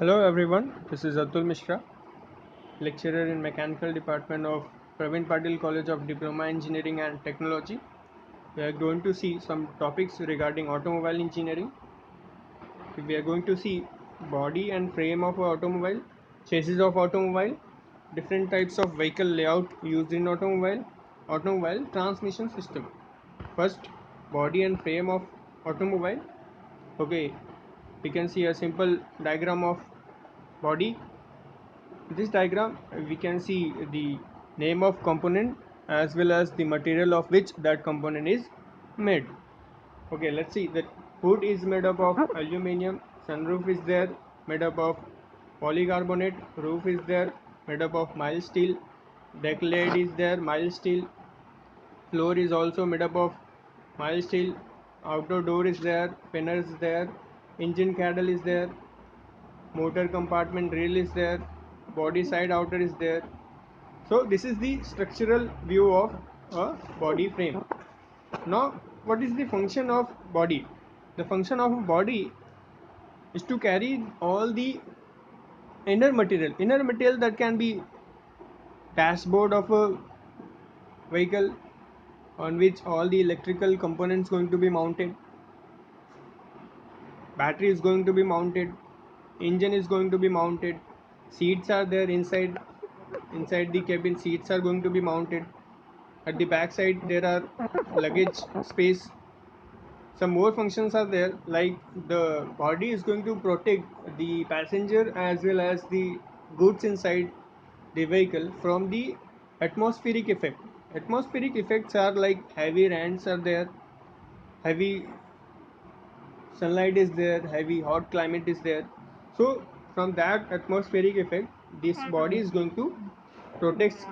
Hello everyone, this is Atul Mishra, lecturer in Mechanical Department of Praveen Patil College of Diploma Engineering and Technology. We are going to see some topics regarding automobile engineering. We are going to see body and frame of automobile, chassis of automobile, different types of vehicle layout used in automobile transmission system. First, body and frame of automobile. Okay, we can see a simple diagram of body. This diagram we can see the name of component as well as the material of which that component is made. Okay, let's see. The hood is made up of aluminum, sunroof is there made up of polycarbonate, roof is there made up of mild steel, deck lid is there mild steel, floor is also made up of mild steel, outer door is there, panel is there, engine cradle is there, motor compartment rail is there, body side outer is there. So this is the structural view of a body frame. Now what is the function of body? The function of body is to carry all the inner material that can be dashboard of a vehicle on which all the electrical components going to be mounted, battery is going to be mounted, engine is going to be mounted, seats are there inside the cabin, seats are going to be mounted. At the back side there are luggage space. Some more functions are there, like the body is going to protect the passenger as well as the goods inside the vehicle from the atmospheric effect. Atmospheric effects are like heavy rains are there, heavy sunlight is there, heavy hot climate is there. So from that atmospheric effect this body is going to protect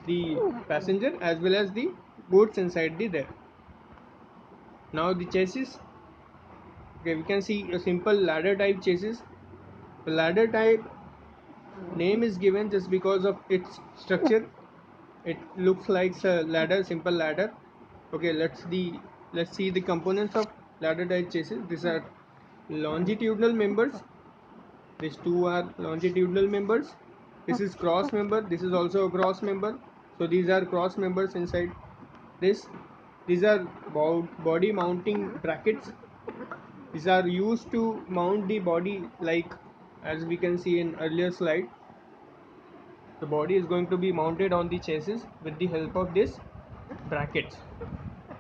the passenger as well as the goods inside the there. Now the chassis. Okay, we can see a simple ladder type chassis. The ladder type name is given just because of its structure. It looks like a ladder, simple ladder. Okay, let's see the components of ladder type chassis. These are longitudinal members. These two are longitudinal members. This is cross member. This is also a cross member. So these are cross members inside this. These are body mounting brackets. These are used to mount the body, like as we can see in earlier slide. The body is going to be mounted on the chassis with the help of this brackets.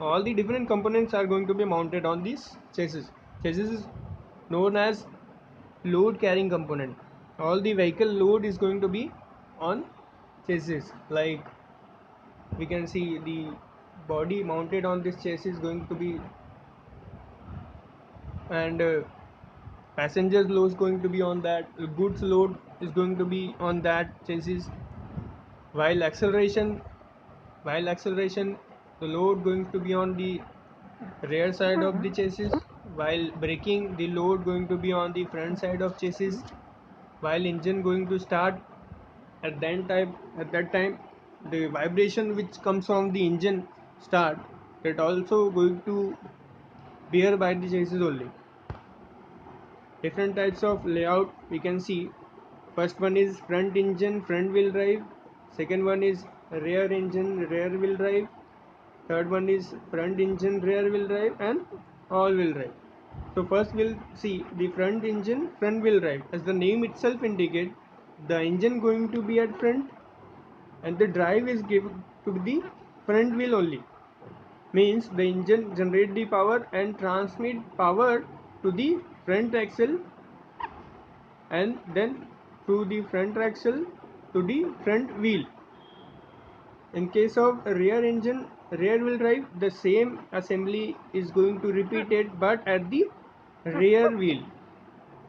All the different components are going to be mounted on this chassis. Chassis is known as load carrying component. All the vehicle load is going to be on chassis. Like we can see the body mounted on this chassis is going to be, and passengers load is going to be on that, goods load is going to be on that chassis. while acceleration while acceleration, the load going to be on the rear side of the chassis. While braking, the load going to be on the front side of chassis. While engine going to start, at that time the vibration which comes from the engine start, that also going to bear by the chassis only. Different types of layout we can see. First one is front engine front wheel drive, second one is rear engine rear wheel drive, third one is front engine rear wheel drive, and all wheel drive. So first we'll see the front engine front wheel drive. As the name itself indicate, the engine going to be at front and the drive is given to the front wheel only. Means the engine generate the power and transmit power to the front axle, and then to the front axle to the front wheel. In case of rear engine rear wheel drive, the same assembly is going to repeat it, but at the rear wheel.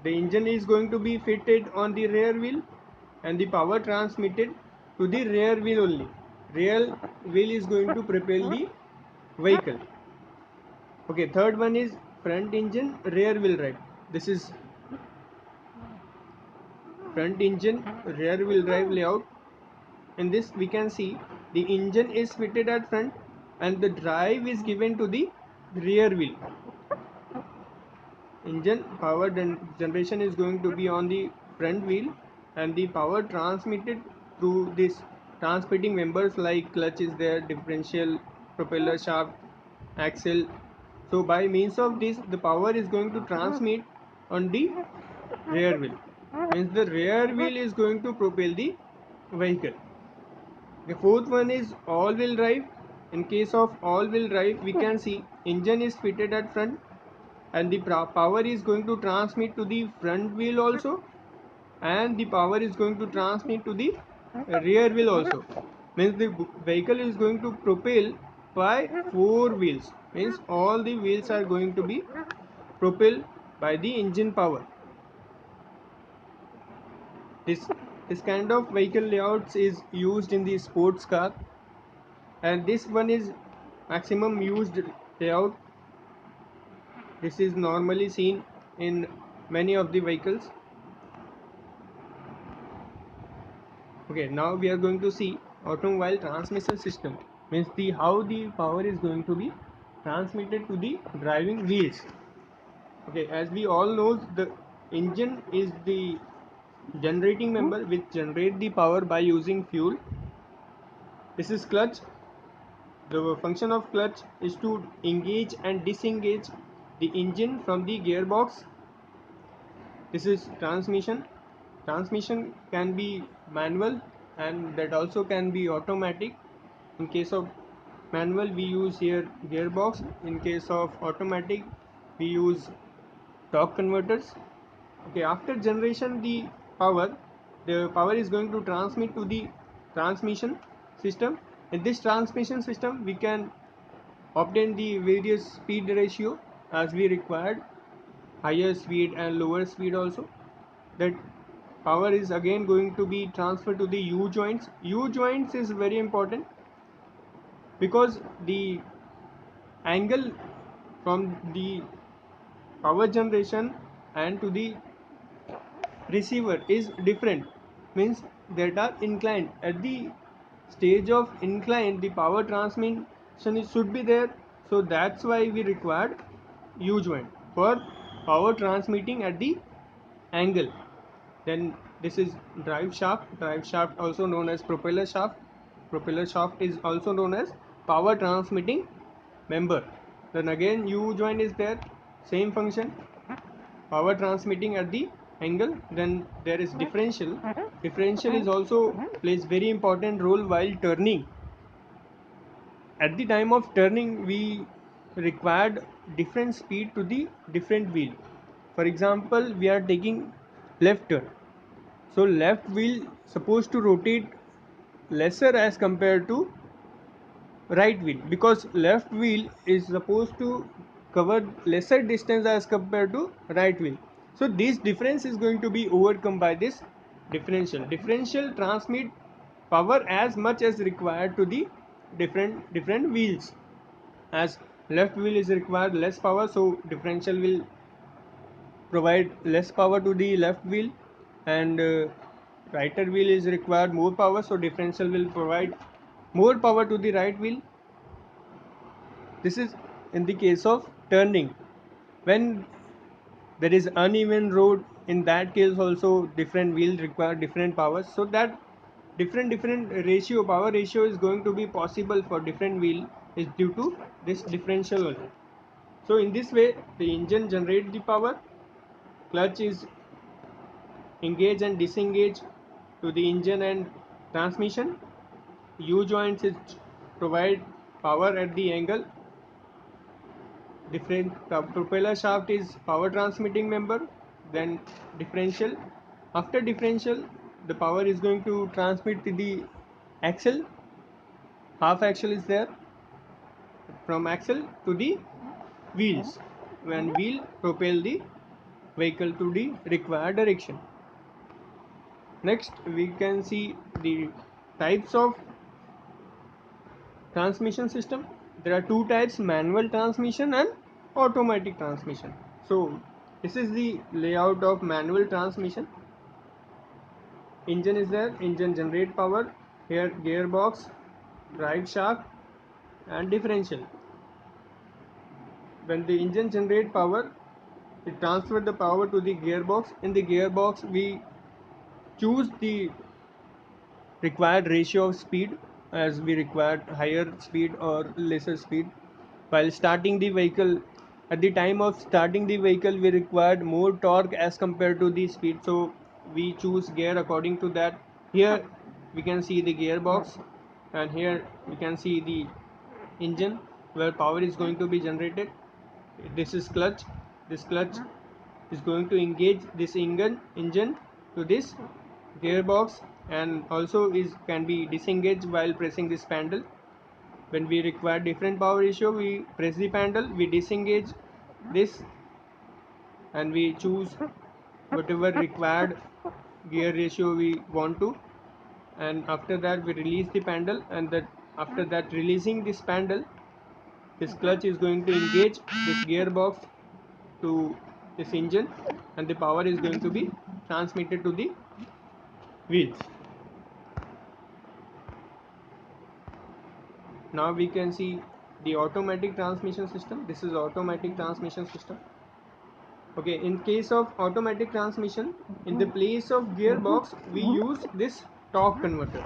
The engine is going to be fitted on the rear wheel and the power transmitted to the rear wheel only. Rear wheel is going to propel the vehicle. Okay, third one is front engine rear wheel drive. This is front engine rear wheel drive layout. In this we can see the engine is fitted at front and the drive is given to the rear wheel. engine power generation is going to be on the front wheel, and the power transmitted through this transmitting members like clutch is there, differential, propeller shaft, axle. So by means of this, the power is going to transmit on the rear wheel. Means the rear wheel is going to propel the vehicle. The fourth one is all-wheel drive. In case of all-wheel drive, we can see engine is fitted at front, and the power is going to transmit to the front wheel also, and the power is going to transmit to the rear wheel also. Means the vehicle is going to propel by four wheels. Means all the wheels are going to be propelled by the engine power. This kind of vehicle layouts is used in the sports car, and this one is maximum used layout. This is normally seen in many of the vehicles. Okay, now we are going to see automobile transmission system. Means the how the power is going to be transmitted to the driving wheels. Okay, as we all know, the engine is the generating member which generate the power by using fuel. This is clutch. The function of clutch is to engage and disengage the engine from the gearbox. This is transmission. Transmission can be manual, and that also can be automatic. In case of manual, we use here gearbox. In case of automatic, we use torque converters. Okay, after generation the power is going to transmit to the transmission system. In this transmission system, we can obtain the various speed ratio as we required, higher speed and lower speed also. That power is again going to be transferred to the U joints. U joints is very important because the angle from the power generation and to the receiver is different. Means that are inclined. At the stage of incline, the power transmission should be there. So that's why we required U joint for power transmitting at the angle. Then this is drive shaft. Drive shaft also known as propeller shaft. Propeller shaft is also known as power transmitting member. Then again U joint is there, same function, power transmitting at the angle. Then there is differential. Differential is also plays very important role while turning. At the time of turning, we required different speed to the different wheel. For example, we are taking left turn, so left wheel supposed to rotate lesser as compared to right wheel, because left wheel is supposed to cover lesser distance as compared to right wheel. So this difference is going to be overcome by this differential. Differential transmit power as much as required to the different wheels. As left wheel is required less power, so differential will provide less power to the left wheel, and righter wheel is required more power, so differential will provide more power to the right wheel. This is in the case of turning. When there is uneven road, in that case also different wheels require different powers, so that different ratio, power ratio is going to be possible for different wheel is due to this differential only. So in this way the engine generates the power, clutch is engage and disengage to the engine and transmission, U joints is provide power at the angle, different propeller shaft is power transmitting member, then differential. After differential, the power is going to transmit to the axle. Half axle is there, from axle to the wheels, when wheel propel the vehicle to the required direction. Next we can see the types of transmission system. There are two types: manual transmission and automatic transmission. So this is the layout of manual transmission. Engine is there, engine generate power, here gearbox, drive shaft and differential. When the engine generate power, it transfer the power to the gearbox. In the gearbox we choose the required ratio of speed, as we required higher speed or lesser speed. While starting the vehicle, at the time of starting the vehicle we required more torque as compared to the speed, so we choose gear according to that. Here we can see the gearbox, and here we can see the engine where power is going to be generated. This is clutch. This clutch is going to engage this engine to this gearbox, and also is can be disengaged while pressing this pendle. When we require different power ratio, we press the pendle, we disengage this, and we choose whatever required gear ratio we want to, and after that we release the pendle, and that after that releasing this pendle, this clutch is going to engage this gearbox to this engine, and the power is going to be transmitted to the wheels. Now we can see the automatic transmission system. This is automatic transmission system. Okay, in case of automatic transmission, in the place of gearbox we use this torque converter.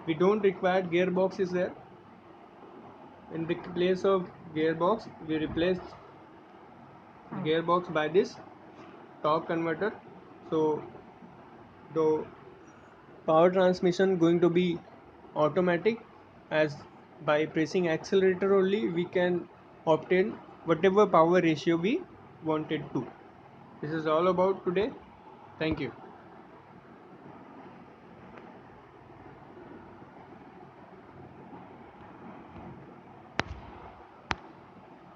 We don't require gearbox is there. In the place of gearbox we replace gearbox by this torque converter. So the power transmission going to be automatic, as by pressing accelerator only we can obtain whatever power ratio we wanted to. This is all about today. Thank you.